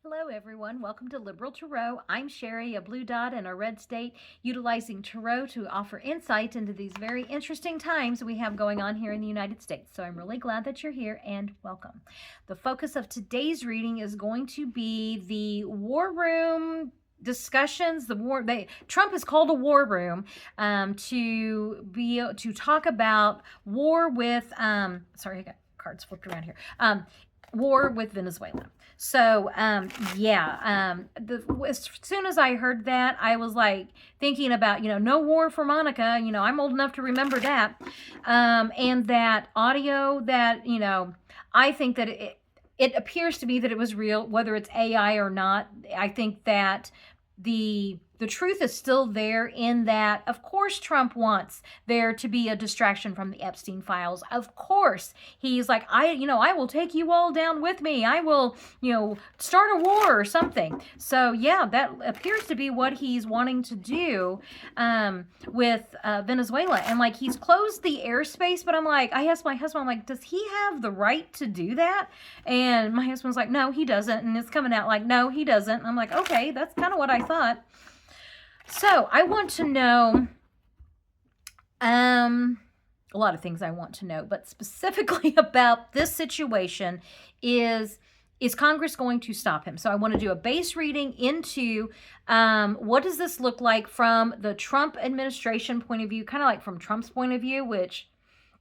Hello everyone, welcome to Liberal Tarot. I'm Sherry, a blue dot in a red state, utilizing Tarot to offer insight into these very interesting times we have going on here in the United States. So I'm really glad that you're here and welcome. The focus of today's reading is going to be the war room discussions. Trump has called a war room to talk about war with sorry, I got cards flipped around here. War with Venezuela. So, as soon as I heard that, I was like thinking about, no war for Monica. I'm old enough to remember that. And that audio that, I think that it appears to be that it was real, whether it's AI or not. I think that the truth is still there in that, of course, Trump wants there to be a distraction from the Epstein files. Of course, he's like, I will take you all down with me. I will, start a war or something. So yeah, that appears to be what he's wanting to do with Venezuela. And like, he's closed the airspace, but I asked my husband, I'm like, does he have the right to do that? And my husband's like, no, he doesn't. And it's coming out like, no, he doesn't. And I'm like, okay, that's kind of what I thought. So I want to know a lot of things I want to know, but specifically about this situation is Congress going to stop him? So I want to do a base reading into what does this look like from the Trump administration point of view, kind of like from Trump's point of view, which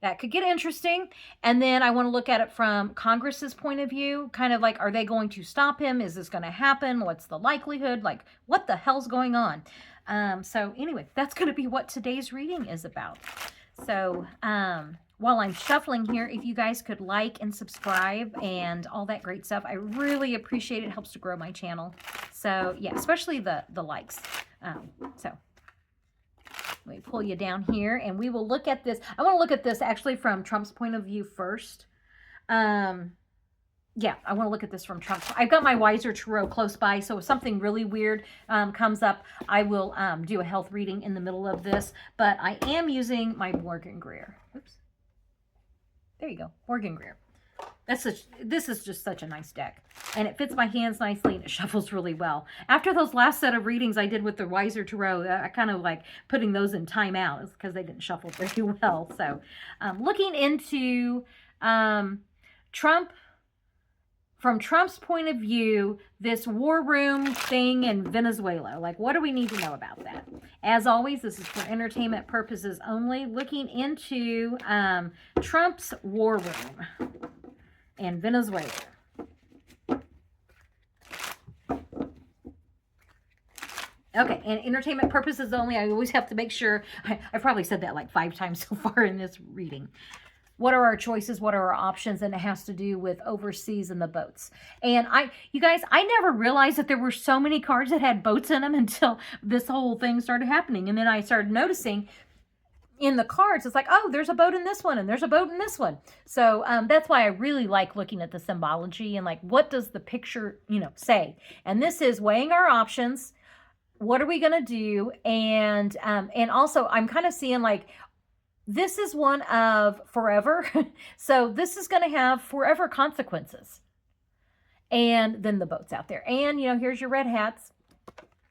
that could get interesting. And then I want to look at it from Congress's point of view, kind of like, are they going to stop him? Is this going to happen? What's the likelihood? Like, what the hell's going on? So anyway, that's going to be what today's reading is about. So while I'm shuffling here, if you guys could like and subscribe and all that great stuff, I really appreciate it. It helps to grow my channel. So yeah, especially the likes. So let me pull you down here and we will look at this. I want to look at this actually from Trump's point of view first. Yeah, I want to look at this from Trump. I've got my Wiser Tarot close by, so if something really weird comes up, I will do a health reading in the middle of this. But I am using my Morgan Greer. Oops. There you go, Morgan Greer. This is just such a nice deck. And it fits my hands nicely and it shuffles really well. After those last set of readings I did with the Wiser Tarot, I kind of like putting those in timeout because they didn't shuffle very well. So looking into Trump, from Trump's point of view, this war room thing in Venezuela, like what do we need to know about that? As always, this is for entertainment purposes only. Looking into Trump's war room and Venezuela. Okay, and entertainment purposes only. I always have to make sure. I've probably said that like 5 times so far in this reading. What are our choices? What are our options? And it has to do with overseas and the boats. And you guys, I never realized that there were so many cards that had boats in them until this whole thing started happening. And then I started noticing in the cards, it's like, oh, there's a boat in this one and there's a boat in this one. So that's why I really like looking at the symbology and like, what does the picture, say? And this is weighing our options. What are we going to do? And also I'm kind of seeing like, this is one of forever. So this is going to have forever consequences. And then the boats out there. And, here's your red hats.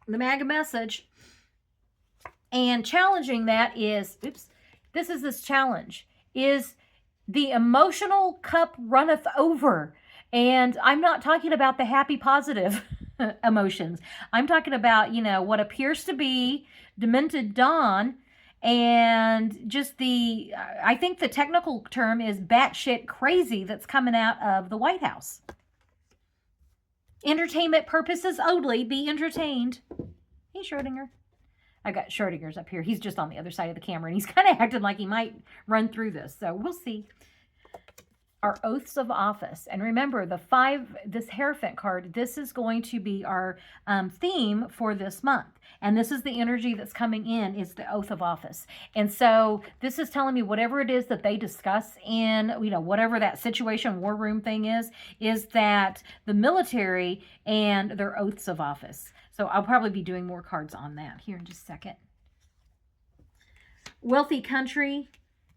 The MAGA message. And challenging that is, this challenge, is the emotional cup runneth over. And I'm not talking about the happy, positive emotions. I'm talking about, what appears to be demented dawn. And just I think the technical term is batshit crazy that's coming out of the White House. Entertainment purposes only, be entertained. Hey, Schrodinger. I got Schrodinger's up here. He's just on the other side of the camera, and he's kind of acting like he might run through this. So we'll see. Our oaths of office. And remember, this Hierophant card, this is going to be our theme for this month. And this is the energy that's coming in, is the oath of office. And so this is telling me whatever it is that they discuss in, whatever that situation, war room thing is that the military and their oaths of office. So I'll probably be doing more cards on that here in just a second. Wealthy country.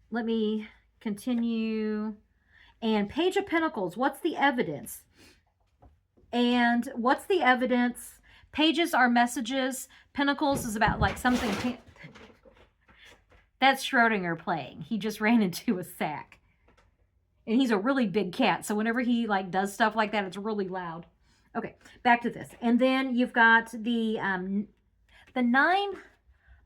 Let me continue. And Page of Pentacles. What's the evidence? And what's the evidence? Pages are messages. Pentacles is about like something. That's Schrodinger playing. He just ran into a sack. And he's a really big cat. So whenever he like does stuff like that, it's really loud. Okay, back to this. And then you've got the 9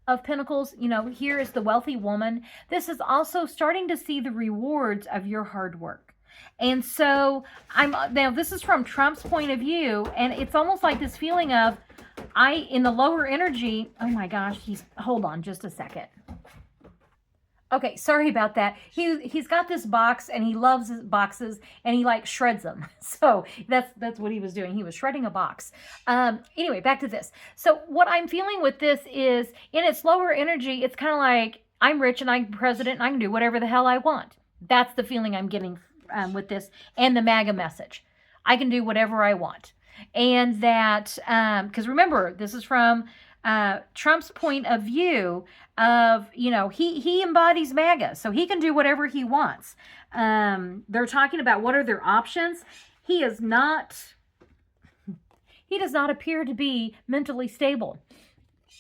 of Pentacles. You know, here is the wealthy woman. This is also starting to see the rewards of your hard work. And so now this is from Trump's point of view, and it's almost like this feeling of in the lower energy. Oh my gosh, hold on just a second. Okay, sorry about that. He's got this box, and he loves his boxes, and he like shreds them. So that's what he was doing. He was shredding a box. Anyway, back to this. So what I'm feeling with this is, in its lower energy, it's kind of like, I'm rich and I'm president and I can do whatever the hell I want. That's the feeling I'm getting with this, and the MAGA message. I can do whatever I want. And that, because remember, this is from Trump's point of view of, you know, he embodies MAGA, so he can do whatever he wants. They're talking about what are their options. He does not appear to be mentally stable.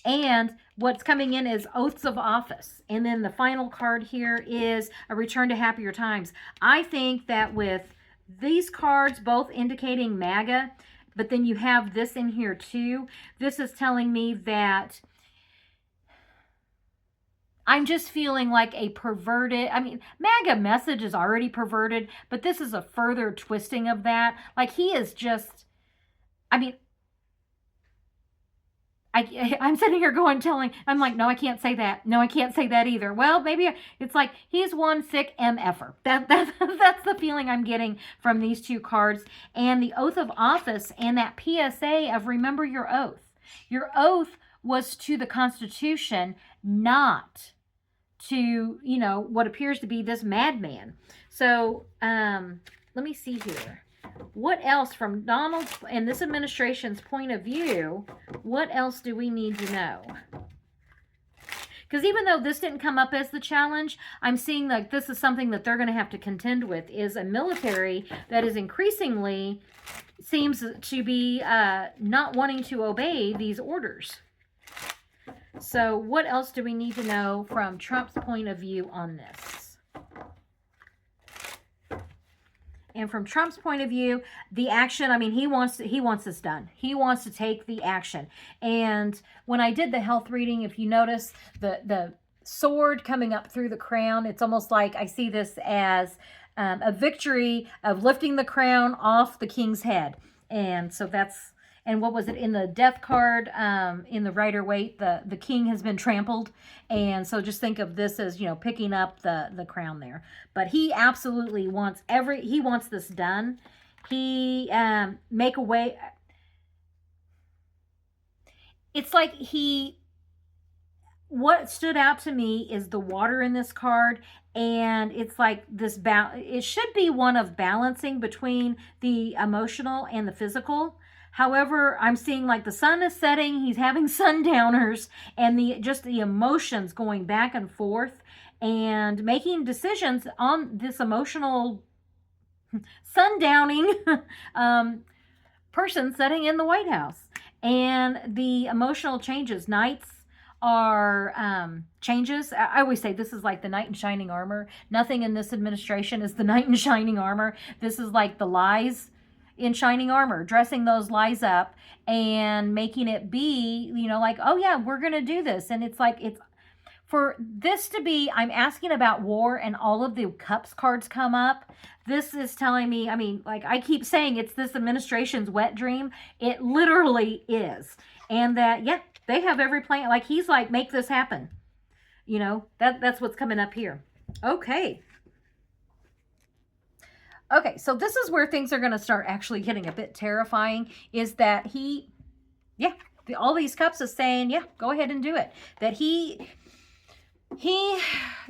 And what's coming in is oaths of office. And then the final card here is a return to happier times. I think that with these cards both indicating MAGA, but then you have this in here too, this is telling me that I'm just feeling like a perverted, MAGA message is already perverted, but this is a further twisting of that. Like, he is just, I'm sitting here I'm like, no, I can't say that. No, I can't say that either. Well, maybe it's like he's one sick MFer. That's the feeling I'm getting from these two cards. And the oath of office and that PSA of remember your oath. Your oath was to the Constitution, not to, you know, what appears to be this madman. So let me see here. What else from Donald and this administration's point of view, what else do we need to know? Because even though this didn't come up as the challenge, I'm seeing like this is something that they're going to have to contend with, is a military that is increasingly seems to be not wanting to obey these orders. So what else do we need to know from Trump's point of view on this? And from Trump's point of view, the action, he wants this done. He wants to take the action. And when I did the health reading, if you notice the sword coming up through the crown, it's almost like I see this as a victory of lifting the crown off the king's head. And so that's, and what was it in the death card, in the Rider-Waite, the king has been trampled. And so just think of this as, you know, picking up the crown there. But he absolutely wants he wants this done. He make a way. It's like what stood out to me is the water in this card. And it's like this, it should be one of balancing between the emotional and the physical. However, I'm seeing like the sun is setting, he's having sundowners, and just the emotions going back and forth and making decisions on this emotional sundowning person sitting in the White House. And the emotional changes, nights are changes. I always say this is like the knight in shining armor. Nothing in this administration is the knight in shining armor. This is like the lies in shining armor, dressing those lies up and making it be, you know, like, oh yeah, we're going to do this. And it's like, it's for this to be, I'm asking about war and all of the cups cards come up. This is telling me, like I keep saying, it's this administration's wet dream. It literally is. And that, yeah, they have every plan. Like he's like, make this happen. You know, that's what's coming up here. Okay. Okay, so this is where things are going to start actually getting a bit terrifying, is that all these cups is saying, yeah, go ahead and do it. That he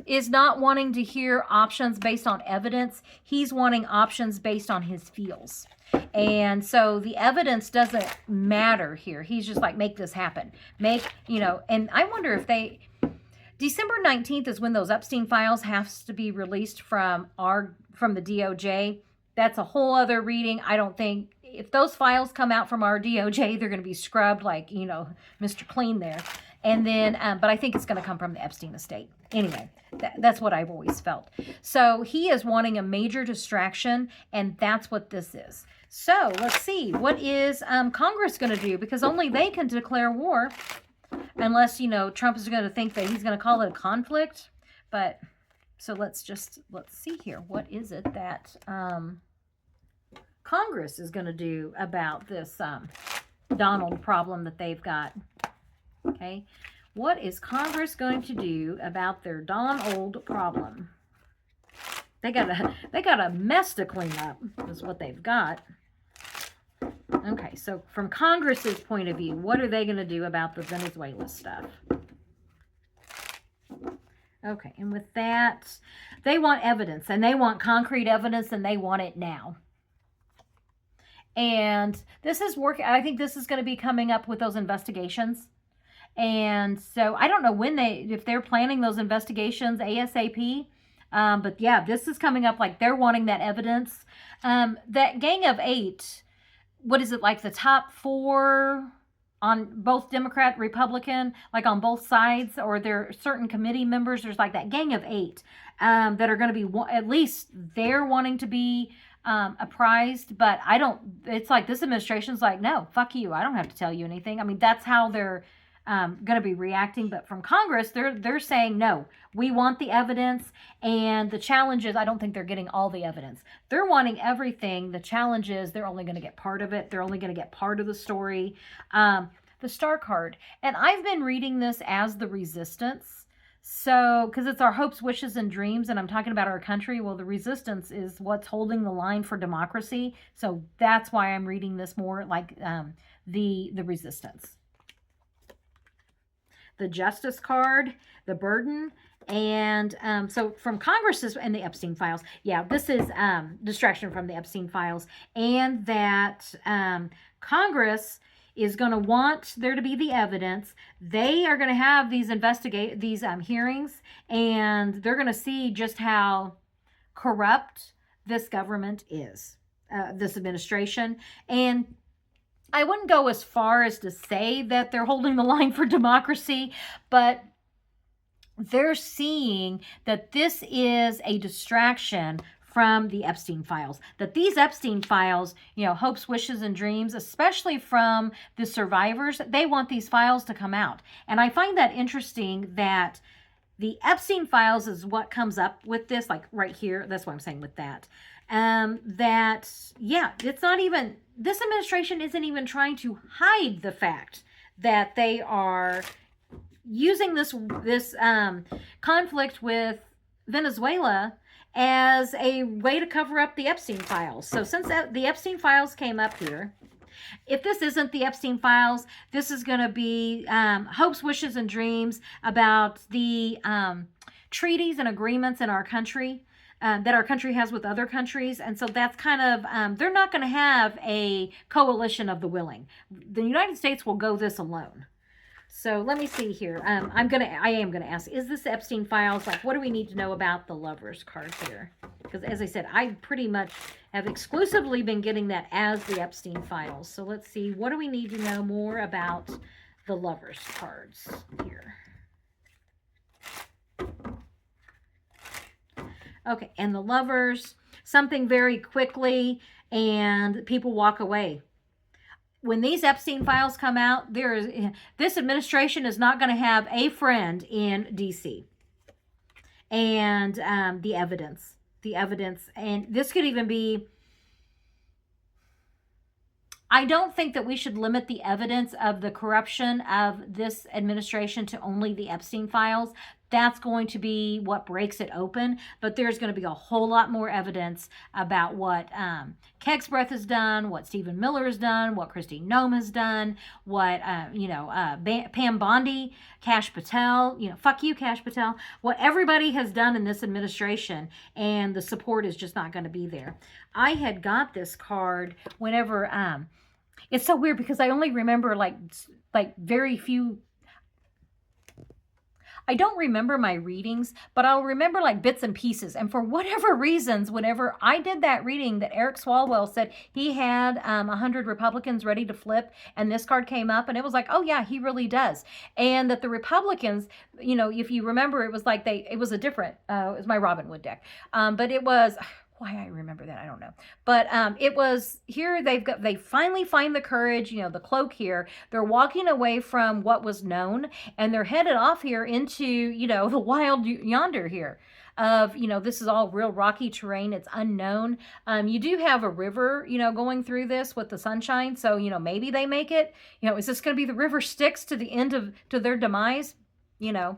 is not wanting to hear options based on evidence. He's wanting options based on his feels. And so the evidence doesn't matter here. He's just like, make this happen. And I wonder if December 19th is when those Epstein files has to be released from the DOJ. That's a whole other reading. I don't think if those files come out from our DOJ, they're going to be scrubbed like, Mr. Clean there. And then, but I think it's going to come from the Epstein estate. Anyway, that's what I've always felt. So he is wanting a major distraction, and that's what this is. So let's see, what is Congress going to do? Because only they can declare war, unless, Trump is going to think that he's going to call it a conflict. But so let's see here. What is it that Congress is going to do about this Donald problem that they've got? Okay, what is Congress going to do about their Donald problem? They got a mess to clean up, is what they've got. Okay, so from Congress's point of view, what are they going to do about the Venezuela stuff? Okay, and with that, they want evidence, and they want concrete evidence, and they want it now. And this is working. I think this is going to be coming up with those investigations. And so I don't know if they're planning those investigations ASAP. But yeah, this is coming up like they're wanting that evidence. That Gang of 8, what is it, like the top 4 on both Democrat, Republican, like on both sides, or there are certain committee members, there's like that Gang of 8 that are going to be, at least they're wanting to be apprised. But it's like this administration's like, no, fuck you. I don't have to tell you anything. I mean, that's how they're going to be reacting. But from Congress, they're saying, no, we want the evidence. And the challenge is, I don't think they're getting all the evidence. They're wanting everything. The challenge is they're only going to get part of it. They're only going to get part of the story. The star card. And I've been reading this as the resistance. So, because it's our hopes, wishes, and dreams, and I'm talking about our country. Well, the resistance is what's holding the line for democracy. So that's why I'm reading this more like the resistance. The justice card, the burden, and so from Congress's and the Epstein files. Yeah, this is distraction from the Epstein files, and that Congress is going to want there to be the evidence. They are going to have these hearings, and they're going to see just how corrupt this government is, this administration. And I wouldn't go as far as to say that they're holding the line for democracy, but they're seeing that this is a distraction from the Epstein files. That these Epstein files, hopes, wishes, and dreams, especially from the survivors, they want these files to come out. And I find that interesting that the Epstein files is what comes up with this, like right here. That's what I'm saying with that. It's not even, this administration isn't even trying to hide the fact that they are using this conflict with Venezuela as a way to cover up the Epstein files. So since the Epstein files came up here, if this isn't the Epstein files, this is going to be hopes, wishes, and dreams about the treaties and agreements in our country that our country has with other countries. And so that's kind of, they're not going to have a coalition of the willing. The United States will go this alone. So let me see here. I am going to ask, is this Epstein files? Like, what do we need to know about the lovers card here? Because as I said, I pretty much have exclusively been getting that as the Epstein files. So let's see, what do we need to know more about the lovers cards here? Okay, and the lovers, something very quickly, and people walk away. When these Epstein files come out, this administration is not going to have a friend in D.C. And the evidence, and this could even be, I don't think that we should limit the evidence of the corruption of this administration to only the Epstein files. That's going to be what breaks it open. But there's going to be a whole lot more evidence about what Keg's Breath has done, what Stephen Miller has done, what Christine Nome has done, what, Pam Bondi, Kash Patel, fuck you, Kash Patel, what everybody has done in this administration. And the support is just not going to be there. I had got this card whenever, it's so weird because I only remember like very few. I don't remember my readings, but I'll remember like bits and pieces. And for whatever reasons, whenever I did that reading that Eric Swalwell said he had 100 Republicans ready to flip, and this card came up, and it was like, oh yeah, he really does. And that the Republicans, you know, if you remember, it was like it was a different, it was my Robin Hood deck. But it was, why I remember that, I don't know. But it was here, they finally find the courage, you know, the cloak here. They're walking away from what was known, and they're headed off here into, you know, the wild yonder here of, you know, this is all real rocky terrain. It's unknown. You do have a river, you know, going through this with the sunshine. So, you know, maybe they make it. You know, is this going to be the river Styx to the end of, to their demise? You know,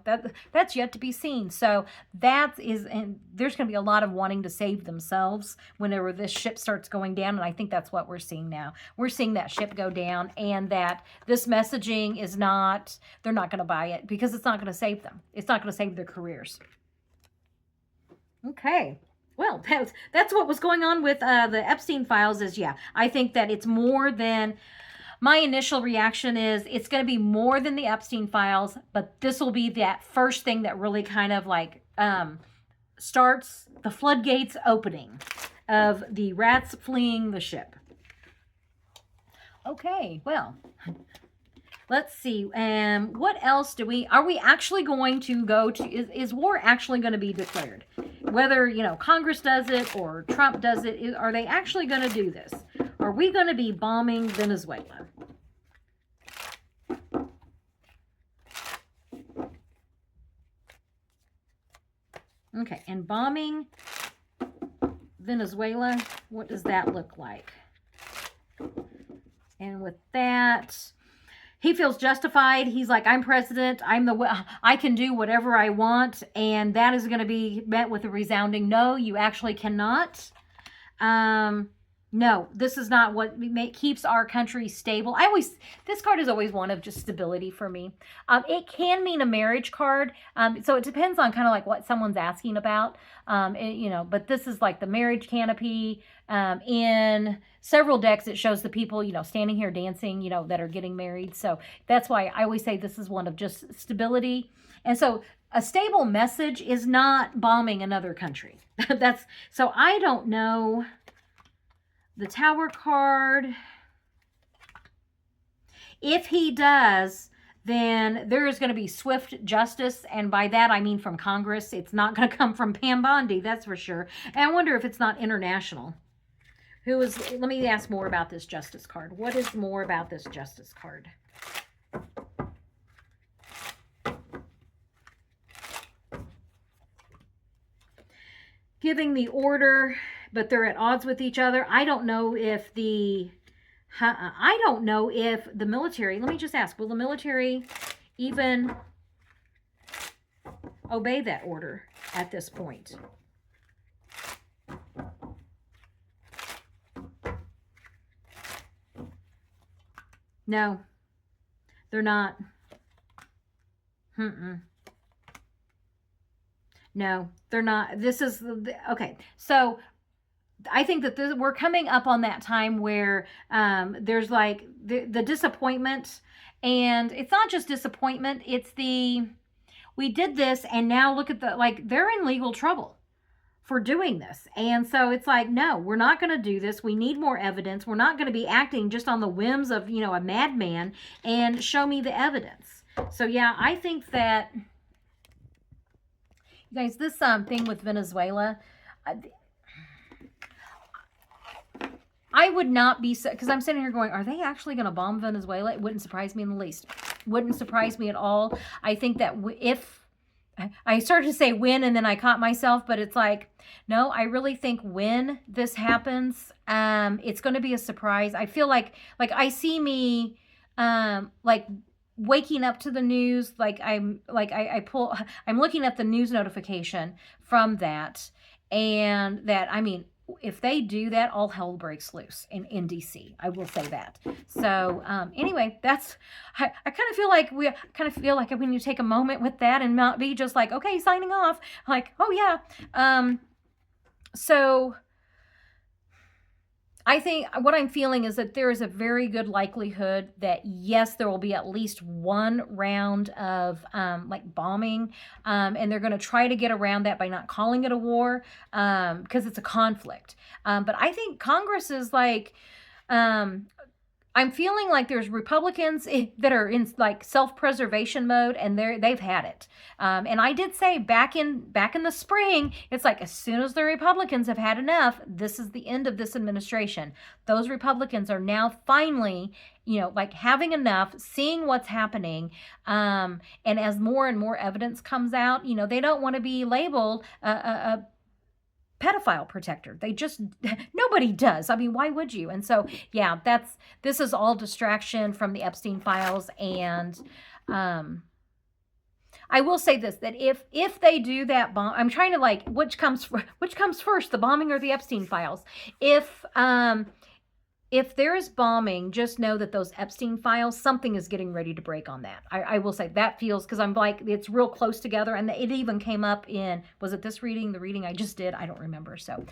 that's yet to be seen. So that is, and there's going to be a lot of wanting to save themselves whenever this ship starts going down. And I think that's what we're seeing now. We're seeing that ship go down, and that this messaging is not, they're not going to buy it because it's not going to save them. It's not going to save their careers. Okay. Well, that's what was going on with the Epstein files is, yeah, I think that it's more than, my initial reaction is it's going to be more than the Epstein files, but this will be that first thing that really kind of like starts the floodgates opening of the rats fleeing the ship. Okay, well, let's see. What else are we actually going to go to, is war actually going to be declared? Whether, you know, Congress does it or Trump does it, are they actually going to do this? Are we going to be bombing Venezuela? Okay, and bombing Venezuela, what does that look like? And with that, he feels justified. He's like, I'm president. I can do whatever I want. And that is going to be met with a resounding no, you actually cannot. No, this is not what keeps our country stable. This card is always one of just stability for me. It can mean a marriage card. So it depends on kind of like what someone's asking about. You know, but this is like the marriage canopy. In several decks, it shows the people, you know, standing here dancing, you know, that are getting married. So that's why I always say this is one of just stability. And so a stable message is not bombing another country. So I don't know. The Tower card, if he does, then there is going to be swift justice, and by that I mean from Congress. It's not going to come from Pam Bondi, that's for sure. And I wonder if it's not international. Let me ask more about this justice card. What is more about this justice card? Giving the order, but they're at odds with each other. I don't know if the military, let me just ask, will the military even obey that order at this point? No, they're not. No, they're not. This is, okay, so I think that we're coming up on that time where there's like the disappointment, and it's not just disappointment, it's we did this, and now look at they're in legal trouble for doing this. And so it's like, no, we're not going to do this. We need more evidence. We're not going to be acting just on the whims of, you know, a madman, and show me the evidence. So yeah, I think that, you guys, this thing with Venezuela, I would not be, because I'm sitting here going, are they actually going to bomb Venezuela? It wouldn't surprise me in the least. Wouldn't surprise me at all. I think that if, I started to say when, and then I caught myself, but it's like, no, I really think when this happens, it's going to be a surprise. I feel like I see me, like waking up to the news, I'm looking at the news notification from that, and that, I mean, if they do that, all hell breaks loose in DC. I will say that. So anyway, that's, I kind of feel like we need to take a moment with that and not be just like, okay, signing off. Like, oh yeah. So I think what I'm feeling is that there is a very good likelihood that, yes, there will be at least one round of like bombing, and they're going to try to get around that by not calling it a war, because it's a conflict. But I think Congress is like, um, I'm feeling like there's Republicans that are in like self-preservation mode, and they've had it. And I did say back in the spring, it's like as soon as the Republicans have had enough, this is the end of this administration. Those Republicans are now finally, like having enough, seeing what's happening, and as more and more evidence comes out, they don't want to be labeled a pedophile protector. They just, nobody does. I mean, why would you? And so, yeah, this is all distraction from the Epstein files. And I will say this, that if they do that bomb, I'm trying to like, which comes first, the bombing or the Epstein files? If there is bombing, just know that those Epstein files, something is getting ready to break on that. I will say that feels, because I'm like, it's real close together. And it even came up in, was it this reading, the reading I just did? I don't remember. So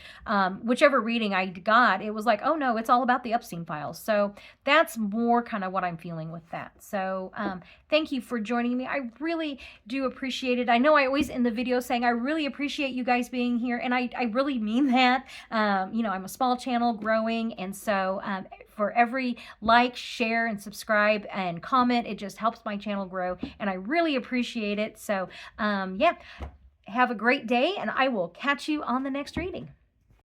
whichever reading I got, it was like, oh no, it's all about the Epstein files. So that's more kind of what I'm feeling with that. So thank you for joining me. I really do appreciate it. I know I always end the video saying I really appreciate you guys being here, and I really mean that. I'm a small channel growing, and so for every like, share, and subscribe and comment, it just helps my channel grow, and I really appreciate it. So yeah, have a great day, and I will catch you on the next reading.